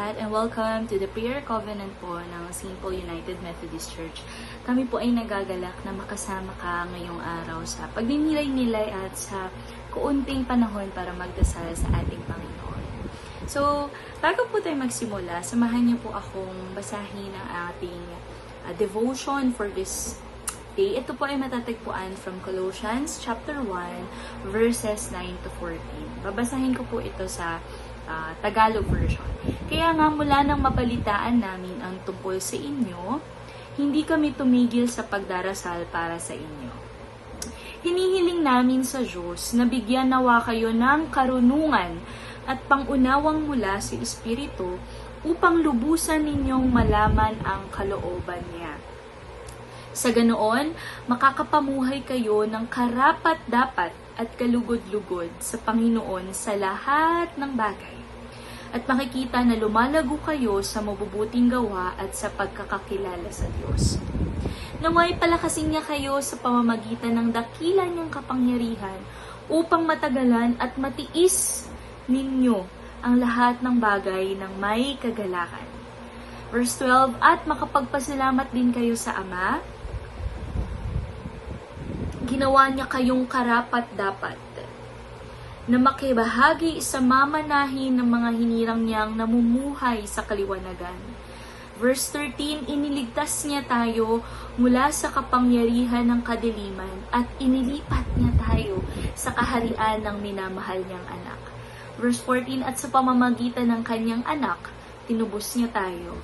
lahat and welcome to the prayer covenant po ng St. Paul United Methodist Church. Kami po ay nagagalak na makasama ka ngayong araw sa pagninilay-nilay at sa kaunting panahon para magdasal sa ating Panginoon. So, bago po tayo magsimula, samahan niyo po akong basahin ang ating devotion for this day. Ito po ay matatagpuan from Colossians chapter 1 verses 9 to 14. Babasahin ko po ito sa Tagalog version. Kaya nga mula nang mabalitaan namin ang tungkol sa inyo, hindi kami tumigil sa pagdarasal para sa inyo. Hinihiling namin sa Diyos na bigyan nawa kayo ng karunungan at pangunawang mula sa Espiritu upang lubusan ninyong malaman ang kalooban niya. Sa ganoon, makakapamuhay kayo ng karapat-dapat at kalugod-lugod sa Panginoon sa lahat ng bagay. At makikita na lumalago kayo sa mabubuting gawa at sa pagkakakilala sa Diyos. Naway palakasin niya kayo sa pamamagitan ng dakila niyang kapangyarihan upang matagalan at matiis ninyo ang lahat ng bagay ng may kagalakan. Verse 12, at makapagpasalamat din kayo sa Ama. Ginawa niya kayong karapat-dapat na makibahagi sa mamanahin ng mga hinirang niyang namumuhay sa kaliwanagan. Verse 13, iniligtas niya tayo mula sa kapangyarihan ng kadiliman at inilipat niya tayo sa kaharian ng minamahal niyang anak. Verse 14, at sa pamamagitan ng kanyang anak, tinubos niya tayo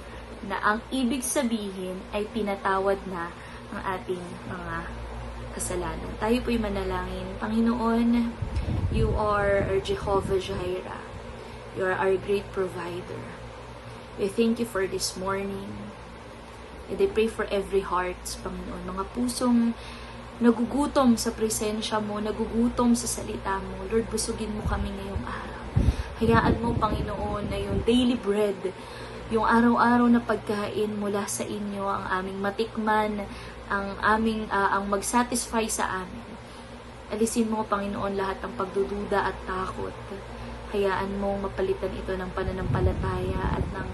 na ang ibig sabihin ay pinatawad na ang ating mga kasalanan. Tayo po'y manalangin. Panginoon, you are our Jehovah Jireh. You are our great provider. We thank you for this morning. And I pray for every heart, Panginoon. Mga pusong nagugutom sa presensya mo, nagugutom sa salita mo. Lord, busugin mo kami ngayong araw. Hayaan mo, Panginoon, na yung daily bread, yung araw-araw na pagkain mula sa inyo, ang aming matikman, ang mag-satisfy sa amin. Alisin mo, Panginoon, lahat ng pagdududa at takot. Hayaan mo mapalitan ito ng pananampalataya at ng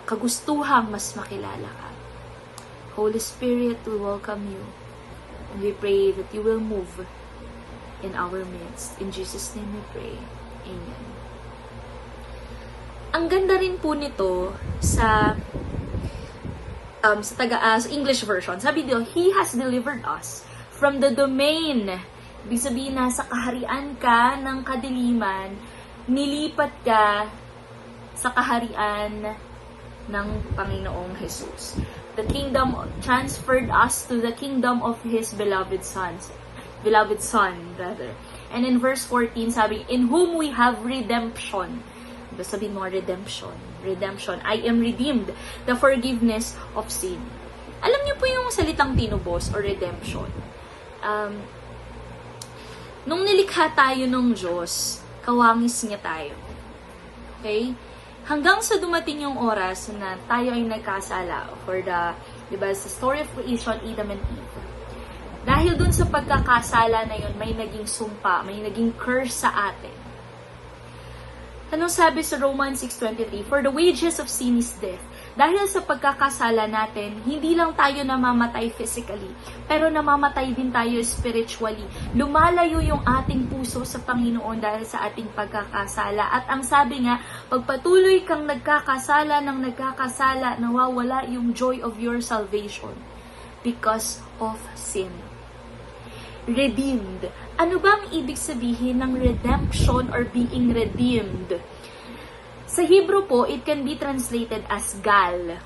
kagustuhang mas makilala ka. Holy Spirit, we welcome you. And we pray that you will move in our midst. In Jesus' name we pray. Amen. Ang ganda rin po nito sa English version. Sabi dito, He has delivered us from the domain. Ibig sabihin, nasa kaharian ka ng kadiliman, nilipat ka sa kaharian ng Panginoong Jesus. The kingdom transferred us to the kingdom of His beloved Son. And in verse 14, sabi, in whom we have redemption. Sabi mo, redemption. I am redeemed, the forgiveness of sin. Alam niyo po yung salitang tinubos or redemption. Nung nilikha tayo ng Diyos, kawangis niya tayo. Okay? Hanggang sa dumating yung oras na tayo ay nagkasala for diba, sa story of creation, Adam and Eve. Dahil dun sa pagkakasala na yun, may naging sumpa, may naging curse sa atin. Anong sabi sa Romans 6:23? For the wages of sin is death. Dahil sa pagkakasala natin, hindi lang tayo namamatay physically, pero namamatay din tayo spiritually. Lumalayo yung ating puso sa Panginoon dahil sa ating pagkakasala. At ang sabi nga, pagpatuloy kang nagkakasala, nawawala yung joy of your salvation because of sin. Redeemed. Ano ba ang ibig sabihin ng redemption or being redeemed? Sa Hebrew po, it can be translated as Gal.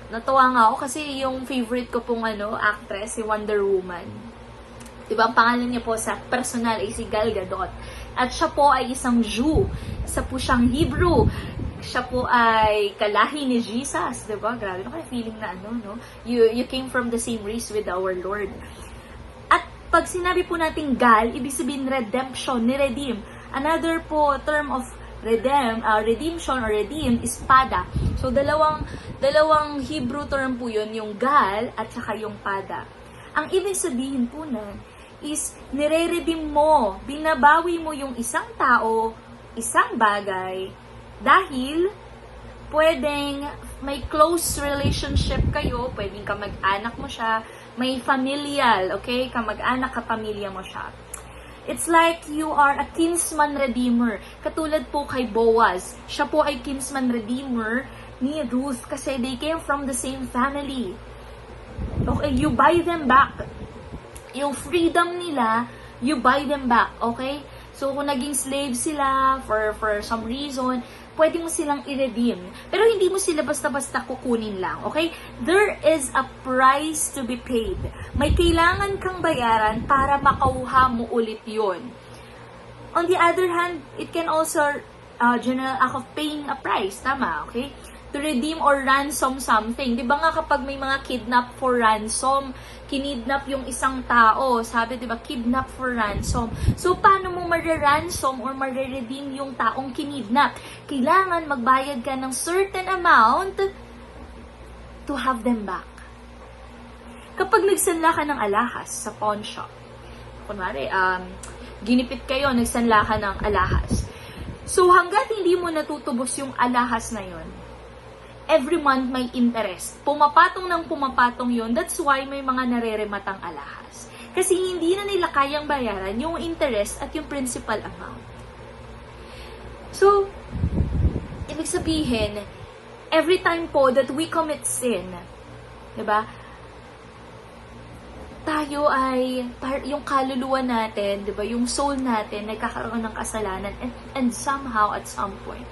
Natuwa nga ako kasi yung favorite ko pong actress, si Wonder Woman. Diba, ang pangalan niya po sa personal ay si Gal Gadot. At siya po ay isang Jew. Isa po siyang Hebrew. Siya po ay kalahi ni Jesus. Diba? Grabe na kayo feeling na no? You came from the same race with our Lord. Pag sinabi po natin Gal, ibig sabihin redemption, ni-redeem. Another po term of redemption or redeem is pada. So, dalawang Hebrew term po yun, yung Gal at saka yung pada. Ang ibig sabihin po nun is nire-redeem mo, binabawi mo yung isang tao, isang bagay, Dahil, pwedeng may close relationship kayo, pwedeng kamag-anak mo siya, may familial, okay? Kamag-anak, kapamilya mo siya. It's like you are a kinsman redeemer. Katulad po kay Boaz. Siya po ay kinsman redeemer ni Ruth kasi they came from the same family. Okay, you buy them back. Yung freedom nila, you buy them back, okay? So, kung naging slave sila for some reason, pwede mo silang i-redeem. Pero hindi mo sila basta-basta kukunin lang, okay? There is a price to be paid. May kailangan kang bayaran para makuha mo ulit yun. On the other hand, it can also general act of paying a price, tama, okay? To redeem or ransom something. Di ba nga kapag may mga kidnap for ransom, kinidnap yung isang tao, sabi di ba, kidnap for ransom. So, paano mo mare-ransom or mare-redeem yung taong kinidnap? Kailangan magbayad ka ng certain amount to have them back. Kapag nagsanla ka ng alahas sa pawn shop, kunwari, ginipit kayo, nagsanla ka ng alahas. So, hanggat hindi mo natutubos yung alahas na yon, every month may interest. Pumapatong ng pumapatong yun. That's why may mga narerematang alahas. Kasi hindi na nila kayang bayaran yung interest at yung principal amount. So, ibig sabihin, every time po that we commit sin, diba? Tayo ay, yung kaluluwa natin, diba? Yung soul natin, nagkakaroon ng kasalanan and somehow at some point,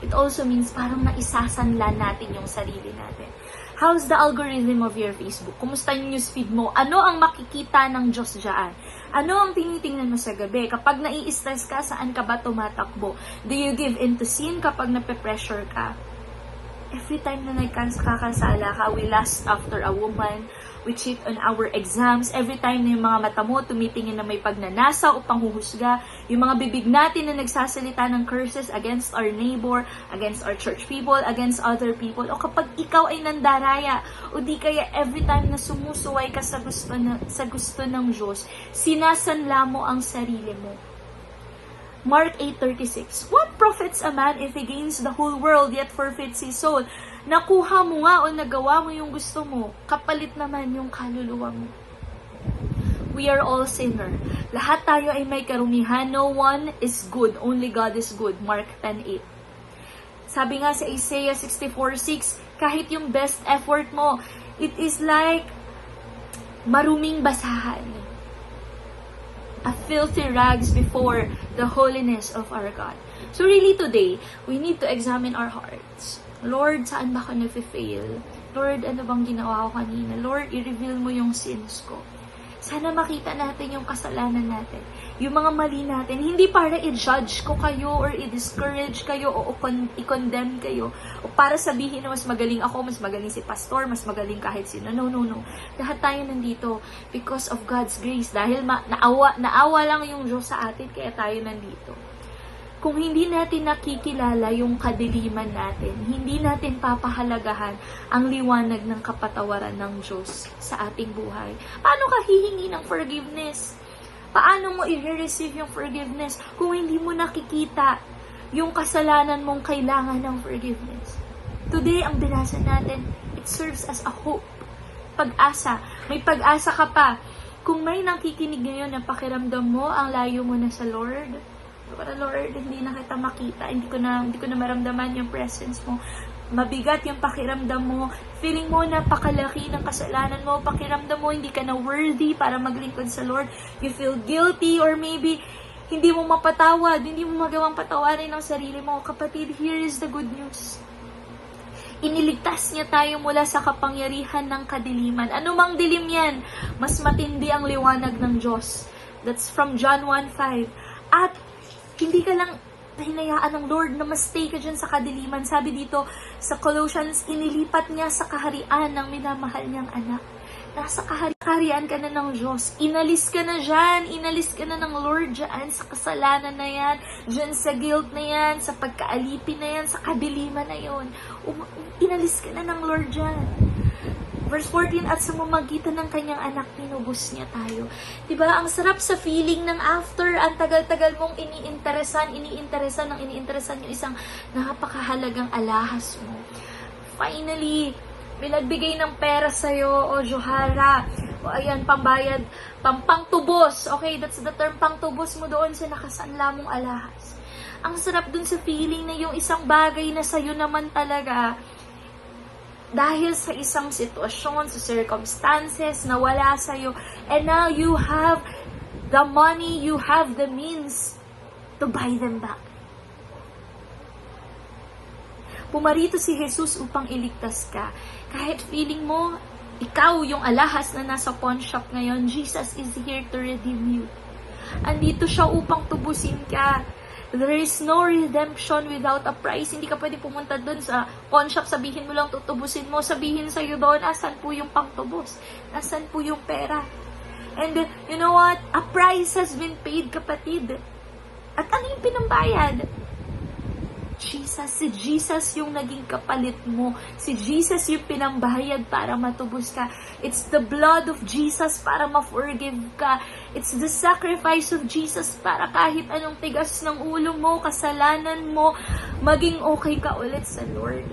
it also means parang naisasanla natin yung sarili natin. How's the algorithm of your Facebook? Kumusta yung newsfeed mo? Ano ang makikita ng Diyos dyan? Ano ang tinitingnan mo sa gabi? Kapag nai-stress ka, saan ka ba tumatakbo? Do you give in to sin kapag nape-pressure ka? Every time na nagkakasala ka, we lust after a woman, we cheat on our exams, every time na yung mga mata mo tumitingin na may pagnanasa o panghuhusga, yung mga bibig natin na nagsasalita ng curses against our neighbor, against our church people, against other people, o kapag ikaw ay nandaraya, o di kaya every time na sumusuway ka sa gusto ng Diyos, sinasanla mo ang sarili mo. Mark 8:36, what profits a man if he gains the whole world yet forfeits his soul? Nakuha mo nga o nagawa mo yung gusto mo, kapalit naman yung kaluluwa mo. We are all sinner. Lahat tayo ay may karumihan. No one is good. Only God is good. Mark 10:8. Sabi nga sa Isaiah 64:6, kahit yung best effort mo, it is like maruming basahan. A filthy rags before the holiness of our God. So really today, we need to examine our hearts. Lord, saan ba ako nag-fail? Lord, ano bang ginawa ko kanina? Lord, i-reveal mo yung sins ko. Sana makita natin yung kasalanan natin. Yung mga mali natin. Hindi para i-judge ko kayo or i-discourage kayo o i-condemn kayo. O para sabihin na mas magaling ako, mas magaling si pastor, mas magaling kahit sino. No, no, no. Lahat tayo nandito because of God's grace. Dahil naawa lang yung Diyos sa atin, kaya tayo nandito. Kung hindi natin nakikilala yung kadiliman natin, hindi natin papahalagahan ang liwanag ng kapatawaran ng Diyos sa ating buhay. Paano ka hihingi ng forgiveness? Paano mo i-receive yung forgiveness kung hindi mo nakikita yung kasalanan mong kailangan ng forgiveness? Today, ang binasa natin, it serves as a hope. Pag-asa. May pag-asa ka pa. Kung may nakikinig ngayon na pakiramdam mo, ang layo mo na sa Lord, para Lord, hindi na kita makita, hindi ko na maramdaman yung presence mo. Mabigat yung pakiramdam mo, feeling mo napakalaki ng kasalanan mo, pakiramdam mo hindi ka na worthy para maglingkod sa Lord. You feel guilty or maybe hindi mo mapatawad, hindi mo magawang patawarin ang sarili mo. Kapatid, here is the good news. Iniligtas niya tayo mula sa kapangyarihan ng kadiliman. Ano mang dilim yan, mas matindi ang liwanag ng Diyos. That's from John 1:5. At hindi ka lang hinayaan ng Lord na ma-stay ka dyan sa kadiliman. Sabi dito sa Colossians, inilipat niya sa kaharian ng minamahal niyang anak. Nasa kaharian ka na ng Diyos. Inalis ka na dyan. Inalis ka na ng Lord dyan sa kasalanan na yan. Dyan sa guilt na yan. Sa pagkaalipin na yan. Sa kadiliman na yon. Inalis ka na ng Lord dyan. Verse 14, at sa mamagitan ng kanyang anak, tinubos niya tayo. Diba? Ang sarap sa feeling ng after, ang tagal-tagal mong iniinteresan yung isang napakahalagang alahas mo. Finally, may nagbigay ng pera sa'yo, o Johara. O ayan, pambayad, pangtubos. Okay, that's the term, pangtubos mo doon sa nakasanla mong alahas. Ang sarap dun sa feeling na yung isang bagay na sa'yo naman talaga, dahil sa isang sitwasyon, sa circumstances, na wala sa'yo, and now you have the money, you have the means to buy them back. Pumarito si Jesus upang iligtas ka. Kahit feeling mo, ikaw yung alahas na nasa pawn shop ngayon, Jesus is here to redeem you. Andito siya upang tubusin ka. There is no redemption without a price. Hindi ka pwede pumunta doon sa pawn shop, sabihin mo lang tutubusin mo, sabihin sa'yo doon, asan po yung pangtubos? Asan po yung pera? And you know what? A price has been paid, kapatid. At ano yung pinambayad? Jesus. Si Jesus yung naging kapalit mo. Si Jesus yung pinambayad para matubos ka. It's the blood of Jesus para ma-forgive ka. It's the sacrifice of Jesus para kahit anong tigas ng ulo mo, kasalanan mo, maging okay ka ulit sa Lord.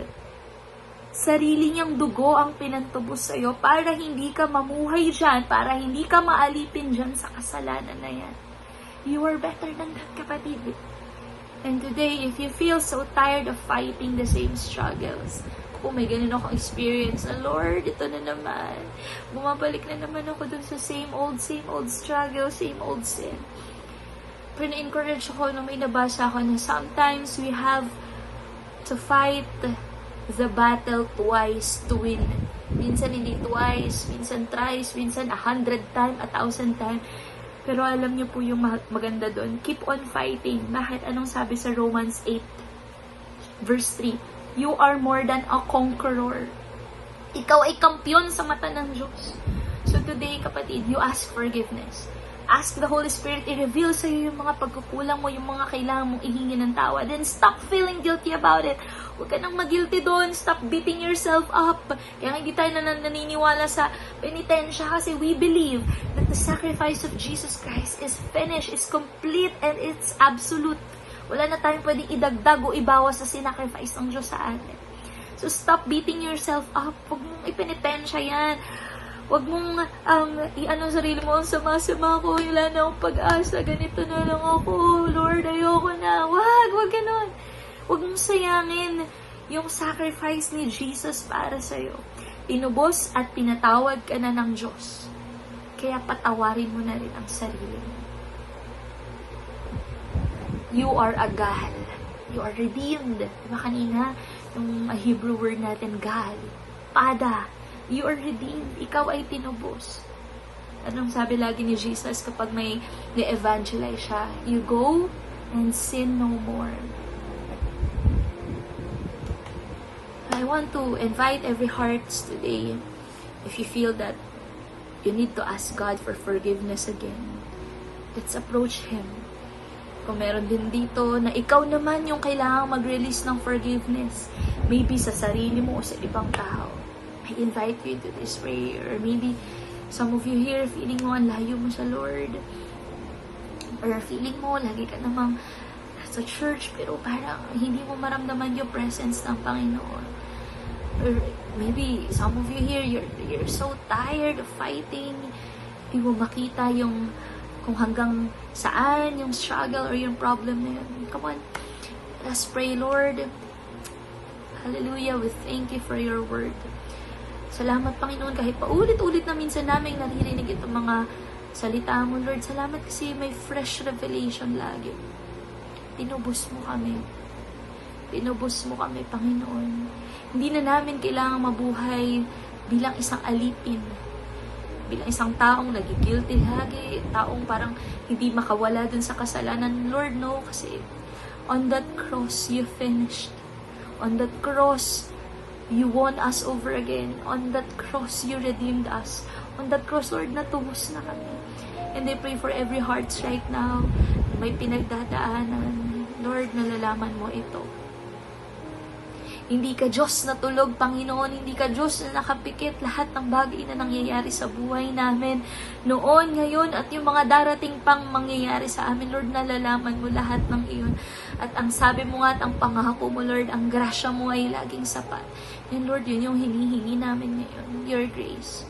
Sarili niyang dugo ang pinantubos sa'yo para hindi ka mamuhay dyan, para hindi ka maalipin dyan sa kasalanan na yan. You are better than that, kapatid. And today, if you feel so tired of fighting the same struggles, may ganun akong experience na, Lord, ito na naman. Bumabalik na naman ako dun sa same old struggle, same old sin. Pero na-encourage ako na may nabasa ako na sometimes we have to fight the battle twice to win. Minsan hindi twice, minsan thrice, minsan 100 times, 1,000 times. Pero alam niyo po yung maganda doon. Keep on fighting. Bakit? Anong sabi sa Romans 8, verse 3? You are more than a conqueror. Ikaw ay kampiyon sa mata ng Diyos. So today, kapatid, you ask forgiveness. Ask the Holy Spirit, i-reveal sa iyo yung mga pagkukulang mo, yung mga kailangan mong ihingi ng tawa. Then stop feeling guilty about it. Huwag ka nang mag-guilty doon. Stop beating yourself up. Kaya hindi tayo naniniwala sa penitensya kasi we believe that the sacrifice of Jesus Christ is finished, is complete, and it's absolute. Wala na tayong pwedeng idagdag o ibawas sa sinacrifice ng Diyos sa atin. So stop beating yourself up. Huwag mong ipenitensya yan. Huwag mong i-ano sarili mo, sama-sama ko, wala na akong pag-asa, ganito na lang ako, Lord, ayoko na. Wag ganon. Huwag mong sayangin yung sacrifice ni Jesus para sa'yo. Tinubos at pinatawad ka na ng Diyos. Kaya patawarin mo na rin ang sarili mo. You are a gal. You are redeemed. Diba kanina, yung Hebrew word natin, gal. Pada. You are redeemed. Ikaw ay tinubos. Anong sabi lagi ni Jesus kapag may evangelize siya? You go and sin no more. I want to invite every heart today, if you feel that you need to ask God for forgiveness again, let's approach Him. Kung meron din dito na ikaw naman yung kailangang mag-release ng forgiveness, maybe sa sarili mo o sa ibang tao, I invite you to this prayer. Or maybe some of you here feeling mo ang layo mo sa Lord, or feeling mo lagi ka namang sa church pero parang hindi mo maramdaman yung presence ng Panginoon. Or maybe some of you here, you're so tired of fighting, hindi mo makita yung kung hanggang saan yung struggle or yung problem na yun. Come on, let's pray. Lord, hallelujah, we thank you for your word. Salamat, Panginoon, kahit paulit-ulit na minsan namin naririnig itong mga salita mo, Lord. Salamat kasi may fresh revelation lagi. Tinubos mo kami. Tinubos mo kami, Panginoon. Hindi na namin kailangang mabuhay bilang isang alipin. Bilang isang taong nagigilty lagi. Taong parang hindi makawala dun sa kasalanan. Lord, no, kasi on that cross, you finished. On that cross, you won us over again. On that cross, you redeemed us. On that cross, Lord, natubos na kami. And I pray for every heart right now na may pinagdadaanan. Lord, nalalaman mo ito. Hindi ka Diyos na tulog, Panginoon. Hindi ka Diyos na nakapikit lahat ng bagay na nangyayari sa buhay namin. Noon, ngayon, at yung mga darating pang mangyayari sa amin, Lord, nalalaman mo lahat ng iyon. At ang sabi mo nga at ang pangako mo, Lord, ang grasya mo ay laging sapat. And Lord, yun yung hinihingi namin ngayon, your grace.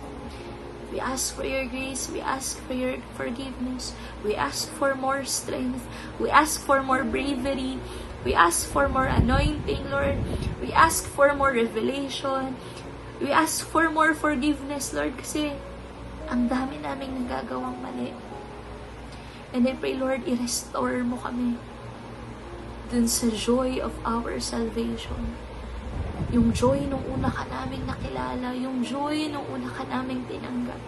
We ask for your grace. We ask for your forgiveness. We ask for more strength. We ask for more bravery. We ask for more anointing, Lord. We ask for more revelation. We ask for more forgiveness, Lord, kasi ang dami naming nagagawang mali. And I pray, Lord, i-restore mo kami dun sa joy of our salvation. Yung joy nung una ka namin nakilala, yung joy nung una ka namin tinanggap.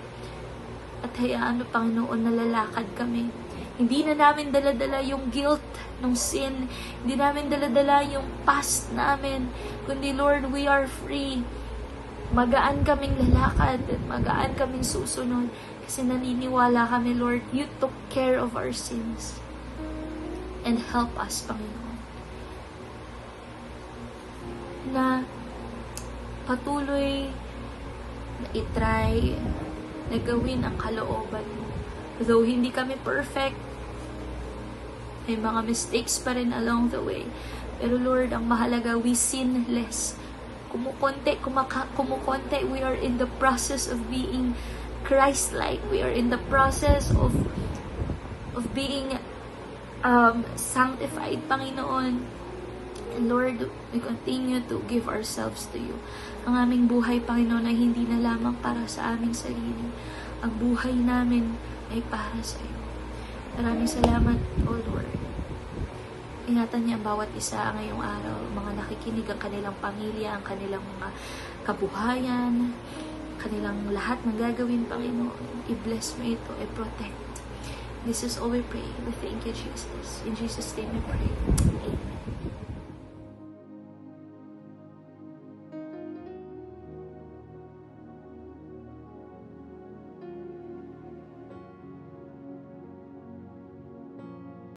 At hayaan mo, Panginoon, nalalakad kami. Hindi na namin daladala yung guilt ng sin. Hindi namin daladala yung past namin. Kundi, Lord, we are free. Magaan kaming lalakad at magaan kaming susunod. Kasi naniniwala kami, Lord, you took care of our sins. And help us, Panginoon, na patuloy na itry na gawin ang kalooban mo. Though hindi kami perfect, may mga mistakes pa rin along the way. Pero Lord, ang mahalaga, we sin less. Kumukonti, we are in the process of being Christ-like. We are in the process of being sanctified, Panginoon. And Lord, we continue to give ourselves to you. Ang aming buhay, Panginoon, ay hindi na lamang para sa aming sarili. Ang buhay namin ay para sa iyo. Maraming salamat, O Lord. Ingatan niya ang bawat isa ngayong araw. Mga nakikinig, ang kanilang pamilya, ang kanilang mga kabuhayan, kanilang lahat ng gagawin, Panginoon. I-bless mo ito, i-protect. This is all we pray. We thank you, Jesus. In Jesus' name we pray. Amen.